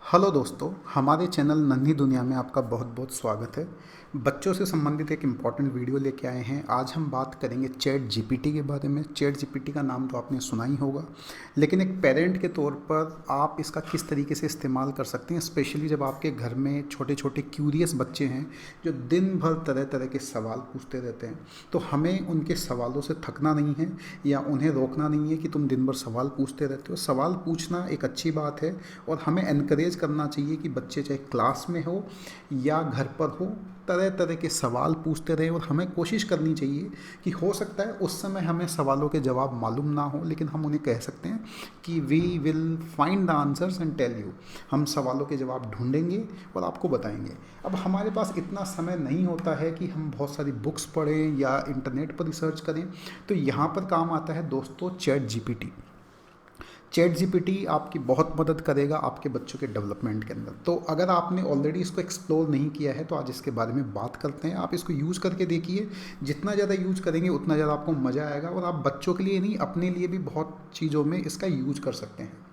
Hello दोस्तों, हमारे channel नन्ही दुनिया में आपका बहुत बहुत स्वागत है। बच्चों से संबंधित एक इम्पॉर्टेंट वीडियो लेके आए हैं। आज हम बात करेंगे चैट जीपीटी के बारे में। चैट जीपीटी का नाम तो आपने सुना ही होगा, लेकिन एक पेरेंट के तौर पर आप इसका किस तरीके से इस्तेमाल कर सकते हैं, स्पेशली जब आपके घर में छोटे छोटे क्यूरियस बच्चे हैं जो दिन भर तरह तरह के सवाल पूछते रहते हैं। तो हमें उनके सवालों से थकना नहीं है या उन्हें रोकना नहीं है कि तुम दिन भर सवाल पूछते रहते हो। सवाल पूछना एक अच्छी बात है और हमें एनकरेज करना चाहिए कि बच्चे चाहे क्लास में हो या घर पर हो, तरह तरह के सवाल पूछते रहे। और हमें कोशिश करनी चाहिए कि हो सकता है उस समय हमें सवालों के जवाब मालूम ना हो, लेकिन हम उन्हें कह सकते हैं कि we will find the answers and tell you. हम सवालों के जवाब ढूंढेंगे और आपको बताएंगे। अब हमारे पास इतना समय नहीं होता है कि हम बहुत सारी बुक्स पढ़ें या इंटरनेट पर रिसर्च करें, तो यहाँ पर काम आता है दोस्तों चैट जीपीटी। चैट जीपीटी आपकी बहुत मदद करेगा आपके बच्चों के डेवलपमेंट के अंदर। तो अगर आपने ऑलरेडी इसको एक्सप्लोर नहीं किया है तो आज इसके बारे में बात करते हैं। आप इसको यूज़ करके देखिए, जितना ज़्यादा यूज़ करेंगे उतना ज़्यादा आपको मज़ा आएगा और आप बच्चों के लिए नहीं, अपने लिए भी बहुत चीज़ों में इसका यूज कर सकते हैं।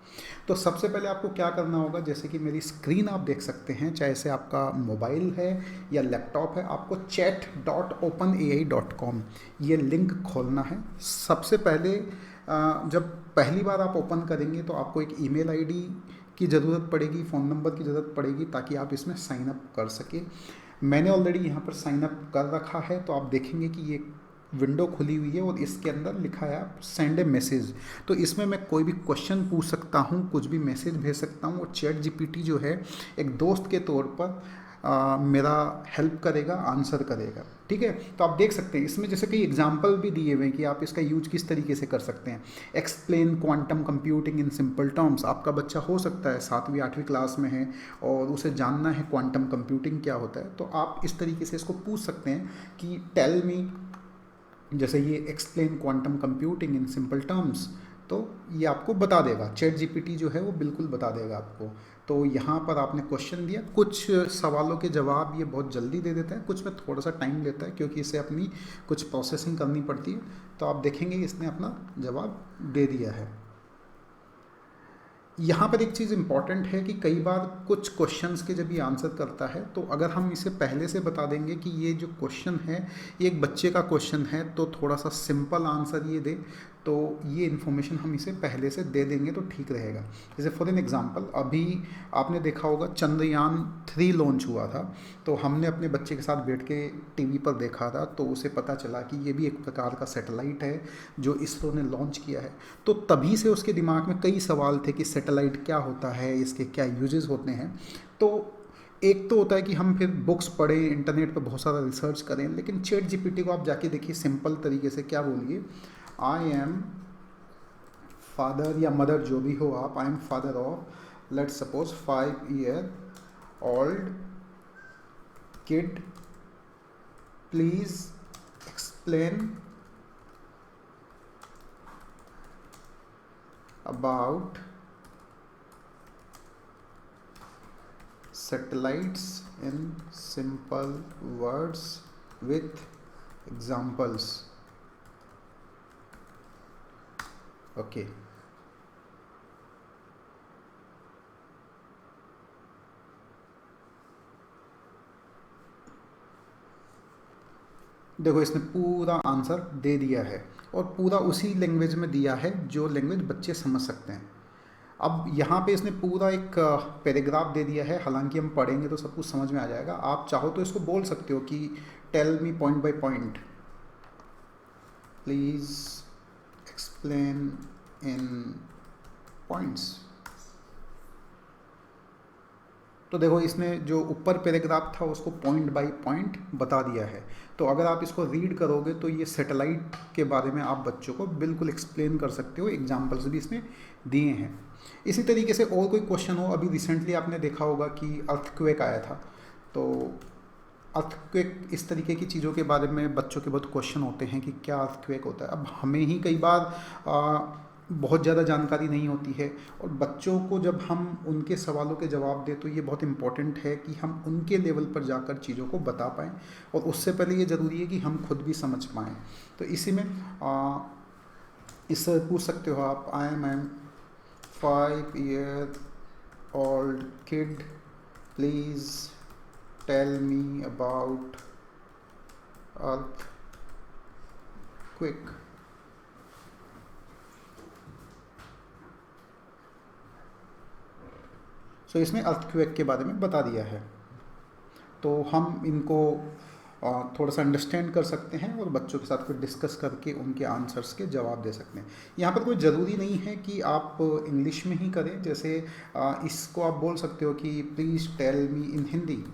तो सबसे पहले आपको क्या करना होगा, जैसे कि मेरी स्क्रीन आप देख सकते हैं, चाहे से आपका मोबाइल है या लैपटॉप है, आपको chat.openai.com ये लिंक खोलना है। सबसे पहले जब पहली बार आप ओपन करेंगे तो आपको एक ईमेल आईडी की ज़रूरत पड़ेगी, फ़ोन नंबर की ज़रूरत पड़ेगी, ताकि आप इसमें साइन अप कर सकें। मैंने ऑलरेडी यहाँ पर साइन अप कर रखा है, तो आप देखेंगे कि ये विंडो खुली हुई है और इसके अंदर लिखा है आप सेंड ए मैसेज। तो इसमें मैं कोई भी क्वेश्चन पूछ सकता हूँ, कुछ भी मैसेज भेज सकता हूँ और चैट जीपीटी जो है एक दोस्त के तौर पर मेरा हेल्प करेगा, आंसर करेगा। ठीक है, तो आप देख सकते हैं इसमें जैसे कई एग्जाम्पल भी दिए हुए हैं कि आप इसका यूज किस तरीके से कर सकते हैं। Explain quantum computing in simple terms. आपका बच्चा हो सकता है 7वीं 8वीं क्लास में है और उसे जानना है क्वांटम कंप्यूटिंग क्या होता है, तो आप इस तरीके से इसको पूछ सकते हैं कि टेल मी, जैसे ये explain quantum computing in simple terms, तो ये आपको बता देगा। चैट जीपीटी जो है वो बिल्कुल बता देगा आपको। तो यहाँ पर आपने क्वेश्चन दिया, कुछ सवालों के जवाब ये बहुत जल्दी दे देता है, कुछ में थोड़ा सा टाइम लेता है क्योंकि इसे अपनी कुछ प्रोसेसिंग करनी पड़ती है। तो आप देखेंगे इसने अपना जवाब दे दिया है। यहाँ पर एक चीज़ इम्पॉर्टेंट है कि कई बार कुछ क्वेश्चंस के जब ये आंसर करता है, तो अगर हम इसे पहले से बता देंगे कि ये जो क्वेश्चन है ये एक बच्चे का क्वेश्चन है, तो थोड़ा सा सिंपल आंसर ये दे, तो ये इन्फॉर्मेशन हम इसे पहले से दे देंगे तो ठीक रहेगा। जैसे फॉर एन एग्जांपल, अभी आपने देखा होगा चंद्रयान 3 लॉन्च हुआ था, तो हमने अपने बच्चे के साथ बैठ के टीवी पर देखा था, तो उसे पता चला कि ये भी एक प्रकार का सैटेलाइट है जो इसरो ने लॉन्च किया है। तो तभी से उसके दिमाग में कई सवाल थे कि सैटेलाइट क्या होता है, इसके क्या यूजेस होते हैं। तो एक तो होता है कि हम फिर बुक्स पढ़ें, इंटरनेट पर बहुत सारा रिसर्च करें, लेकिन चैट जीपीटी को आप जाके देखिए, सिंपल तरीके से क्या बोलिए, आई एम फादर या मदर जो भी हो आप, I am father of let's suppose 5 year old kid, please explain about satellites in simple words with examples. Okay. देखो इसने पूरा आंसर दे दिया है और पूरा उसी लैंग्वेज में दिया है जो लैंग्वेज बच्चे समझ सकते हैं। अब यहाँ पे इसने पूरा एक पैराग्राफ दे दिया है, हालांकि हम पढ़ेंगे तो सब कुछ समझ में आ जाएगा। आप चाहो तो इसको बोल सकते हो कि tell me point by point, please explain in points. तो देखो इसने जो ऊपर पैराग्राफ था उसको पॉइंट बाय पॉइंट बता दिया है। तो अगर आप इसको रीड करोगे तो ये सैटेलाइट के बारे में आप बच्चों को बिल्कुल एक्सप्लेन कर सकते हो, एग्जाम्पल्स भी इसमें दिए हैं। इसी तरीके से और कोई क्वेश्चन हो, अभी रिसेंटली आपने देखा होगा कि अर्थक्वेक आया था, तो अर्थक्वेक इस तरीके की चीज़ों के बारे में बच्चों के बहुत क्वेश्चन होते हैं कि क्या अर्थक्वेक होता है। अब हमें ही कई बार बहुत ज़्यादा जानकारी नहीं होती है, और बच्चों को जब हम उनके सवालों के जवाब दें तो ये बहुत इम्पॉर्टेंट है कि हम उनके लेवल पर जाकर चीज़ों को बता पाएँ, और उससे पहले ये ज़रूरी है कि हम खुद भी समझ पाएँ। तो इसी में इससे पूछ सकते हो आप, I am 5 year old kid, please tell me about earthquake. सो इसमें अर्थक्वेक के बारे में बता दिया है, तो हम इनको थोड़ा सा अंडरस्टैंड कर सकते हैं और बच्चों के साथ फिर डिस्कस करके उनके आंसर्स के जवाब दे सकते हैं। यहाँ पर कोई ज़रूरी नहीं है कि आप इंग्लिश में ही करें, जैसे इसको आप बोल सकते हो कि प्लीज़ टेल मी इन हिंदी।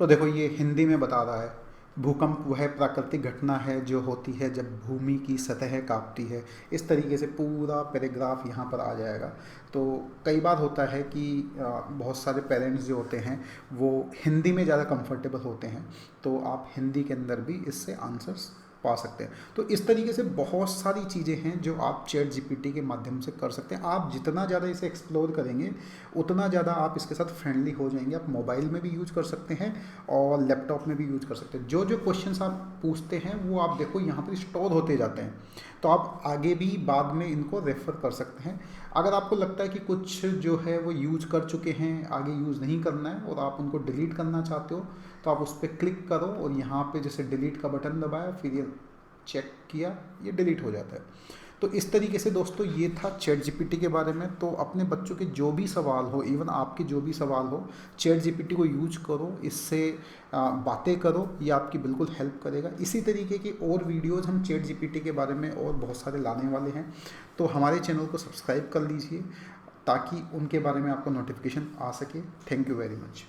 तो देखो ये हिंदी में बता रहा है, भूकंप वह प्राकृतिक घटना है जो होती है जब भूमि की सतह कांपती है। इस तरीके से पूरा पैराग्राफ यहाँ पर आ जाएगा। तो कई बार होता है कि बहुत सारे पेरेंट्स जो होते हैं वो हिंदी में ज़्यादा कंफर्टेबल होते हैं, तो आप हिंदी के अंदर भी इससे आंसर्स पा सकते हैं। तो इस तरीके से बहुत सारी चीज़ें हैं जो आप चैट जीपीटी के माध्यम से कर सकते हैं। आप जितना ज़्यादा इसे एक्सप्लोर करेंगे उतना ज़्यादा आप इसके साथ फ्रेंडली हो जाएंगे। आप मोबाइल में भी यूज कर सकते हैं और लैपटॉप में भी यूज कर सकते हैं। जो जो क्वेश्चंस आप पूछते हैं वो आप देखो यहाँ पर स्टोर होते जाते हैं, तो आप आगे भी बाद में इनको रेफ़र कर सकते हैं। अगर आपको लगता है कि कुछ जो है वो यूज कर चुके हैं, आगे यूज़ नहीं करना है और आप उनको डिलीट करना चाहते हो, तो आप उस पर क्लिक करो और यहाँ पे जैसे डिलीट का बटन दबाया, फिर ये चेक किया, ये डिलीट हो जाता है। तो इस तरीके से दोस्तों ये था चैट जीपीटी के बारे में। तो अपने बच्चों के जो भी सवाल हो, इवन आपके जो भी सवाल हो, चैट जीपीटी को यूज करो, इससे बातें करो, ये आपकी बिल्कुल हेल्प करेगा। इसी तरीके की और वीडियोज़ हम चैट जीपीटी के बारे में और बहुत सारे लाने वाले हैं, तो हमारे चैनल को सब्सक्राइब कर लीजिए ताकि उनके बारे में आपको नोटिफिकेशन आ सके। Thank you very much.